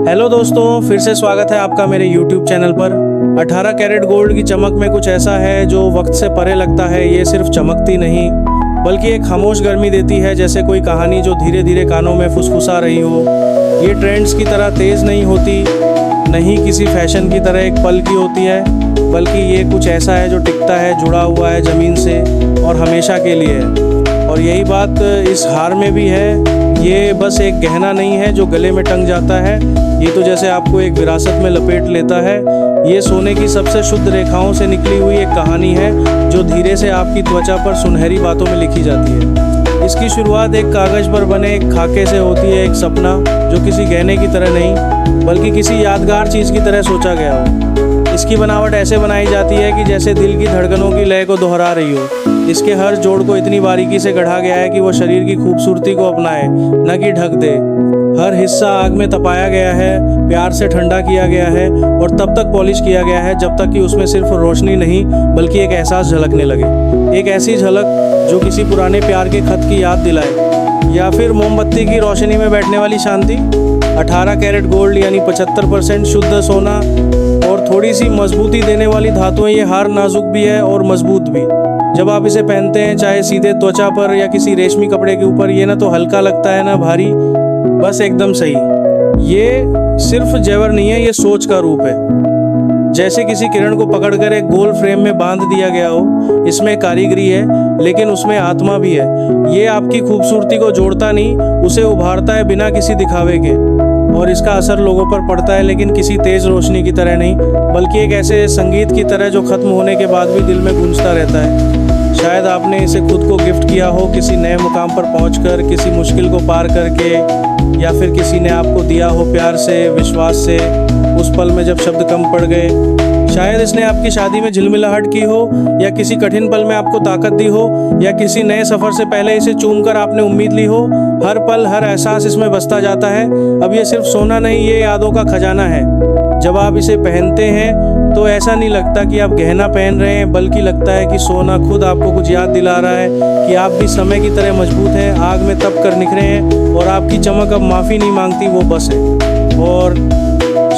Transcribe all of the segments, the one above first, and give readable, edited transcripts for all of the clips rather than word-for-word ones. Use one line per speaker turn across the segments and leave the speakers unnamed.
Hello दोस्तों, फिर से स्वागत है आपका मेरे YouTube चैनल पर। 18 कैरेट गोल्ड की चमक में कुछ ऐसा है जो वक्त से परे लगता है। ये सिर्फ चमकती नहीं बल्कि एक खामोश गर्मी देती है, जैसे कोई कहानी जो धीरे धीरे कानों में फुसफुसा रही हो। ये ट्रेंड्स की तरह तेज़ नहीं होती, नहीं किसी फैशन की तरह एक पल की होती है, बल्कि ये कुछ ऐसा है जो टिकता है, जुड़ा हुआ है ज़मीन से और हमेशा के लिए है। और यही बात इस हार में भी है। ये बस एक गहना नहीं है जो गले में टंग जाता है, ये तो जैसे आपको एक विरासत में लपेट लेता है। ये सोने की सबसे शुद्ध रेखाओं से निकली हुई एक कहानी है जो धीरे से आपकी त्वचा पर सुनहरी बातों में लिखी जाती है। इसकी शुरुआत एक कागज़ पर बने एक खाके से होती है, एक सपना जो किसी गहने की तरह नहीं बल्कि किसी यादगार चीज़ की तरह सोचा गया हो। इसकी बनावट ऐसे बनाई जाती है कि जैसे दिल की धड़कनों की लय को दोहरा रही हो। इसके हर जोड़ को इतनी बारीकी से गढ़ा गया है कि वो शरीर की खूबसूरती को अपनाए, न कि ढक दे। हर हिस्सा आग में तपाया गया है, प्यार से ठंडा किया गया है और तब तक पॉलिश किया गया है जब तक कि उसमें सिर्फ रोशनी नहीं बल्कि एक एहसास झलकने लगे। एक ऐसी झलक जो किसी पुराने प्यार के खत की याद दिलाए, या फिर मोमबत्ती की रोशनी में बैठने वाली शांति। 18 कैरेट गोल्ड यानी 75% शुद्ध सोना और थोड़ी सी मजबूती देने वाली धातुएं। ये हार नाजुक भी है और मजबूत भी। जब आप इसे पहनते हैं, चाहे सीधे त्वचा पर या किसी रेशमी कपड़े के ऊपर, ये ना तो हल्का लगता है ना भारी, बस एकदम सही। ये सिर्फ जेवर नहीं है, ये सोच का रूप है। जैसे किसी किरण को पकड़कर एक गोल फ्रेम में बांध दिया गया हो। इसमें कारीगरी है लेकिन उसमें आत्मा भी है। ये आपकी खूबसूरती को जोड़ता नहीं, उसे उभारता है बिना किसी दिखावे के। और इसका असर लोगों पर पड़ता है, लेकिन किसी तेज रोशनी की तरह नहीं बल्कि एक ऐसे संगीत की तरह जो खत्म होने के बाद भी दिल में गूंजता रहता है। शायद आपने इसे खुद को गिफ्ट किया हो, किसी नए मुकाम पर पहुंचकर, किसी मुश्किल को पार करके, या फिर किसी ने आपको दिया हो प्यार से, विश्वास से, उस पल में जब शब्द कम पड़ गए। शायद इसने आपकी शादी में झिलमिलाहट की हो, या किसी कठिन पल में आपको ताकत दी हो, या किसी नए सफ़र से पहले इसे चूमकर आपने उम्मीद ली हो। हर पल, हर एहसास इसमें बसता जाता है। अब ये सिर्फ सोना नहीं, ये यादों का खजाना है। जब आप इसे पहनते हैं तो ऐसा नहीं लगता कि आप गहना पहन रहे हैं, बल्कि लगता है कि सोना खुद आपको कुछ याद दिला रहा है कि आप भी समय की तरह मजबूत हैं, आग में तप कर निखरे हैं और आपकी चमक अब माफ़ी नहीं मांगती, वो बस है। और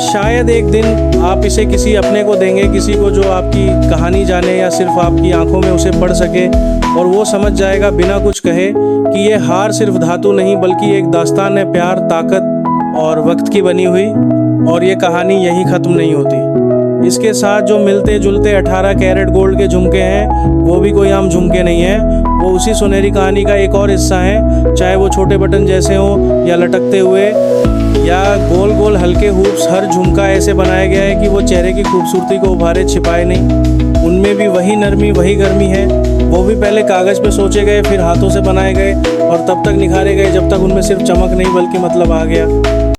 शायद एक दिन आप इसे किसी अपने को देंगे, किसी को जो आपकी कहानी जाने या सिर्फ आपकी आंखों में उसे पढ़ सके, और वो समझ जाएगा बिना कुछ कहे कि ये हार सिर्फ धातु नहीं बल्कि एक दास्तान है, प्यार, ताकत और वक्त की बनी हुई। और ये कहानी यहीं ख़त्म नहीं होती। इसके साथ जो मिलते जुलते 18 कैरेट गोल्ड के झुमके हैं, वो भी कोई आम झुमके नहीं हैं। वो उसी सुनहरी कहानी का एक और हिस्सा है। चाहे वो छोटे बटन जैसे हों या लटकते हुए या गोल गोल हल्के हुप्स, हर झुमका ऐसे बनाया गया है कि वो चेहरे की खूबसूरती को उभारे, छिपाए नहीं। उनमें भी वही नरमी, वही गर्मी है। वो भी पहले कागज़ पे सोचे गए, फिर हाथों से बनाए गए और तब तक निखारे गए जब तक उनमें सिर्फ चमक नहीं बल्कि मतलब आ गया।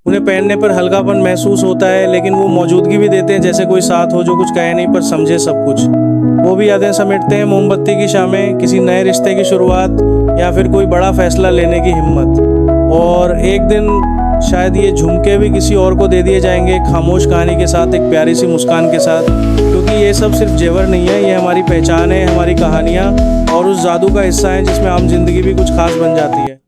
उन्हें पहनने पर हल्कापन महसूस होता है, लेकिन वो मौजूदगी भी देते हैं, जैसे कोई साथ हो जो कुछ कहे नहीं पर समझे सब कुछ। वो भी यादें समेटते हैं, मोमबत्ती की शामें, किसी नए रिश्ते की शुरुआत या फिर कोई बड़ा फैसला लेने की हिम्मत। और एक दिन शायद ये झुमके भी किसी और को दे दिए जाएंगे, खामोश कहानी के साथ, एक प्यारी सी मुस्कान के साथ। क्योंकि ये सब सिर्फ जेवर नहीं है, ये हमारी पहचान है, हमारी कहानियाँ और उस जादू का हिस्सा है जिसमें आम जिंदगी भी कुछ खास बन जाती है।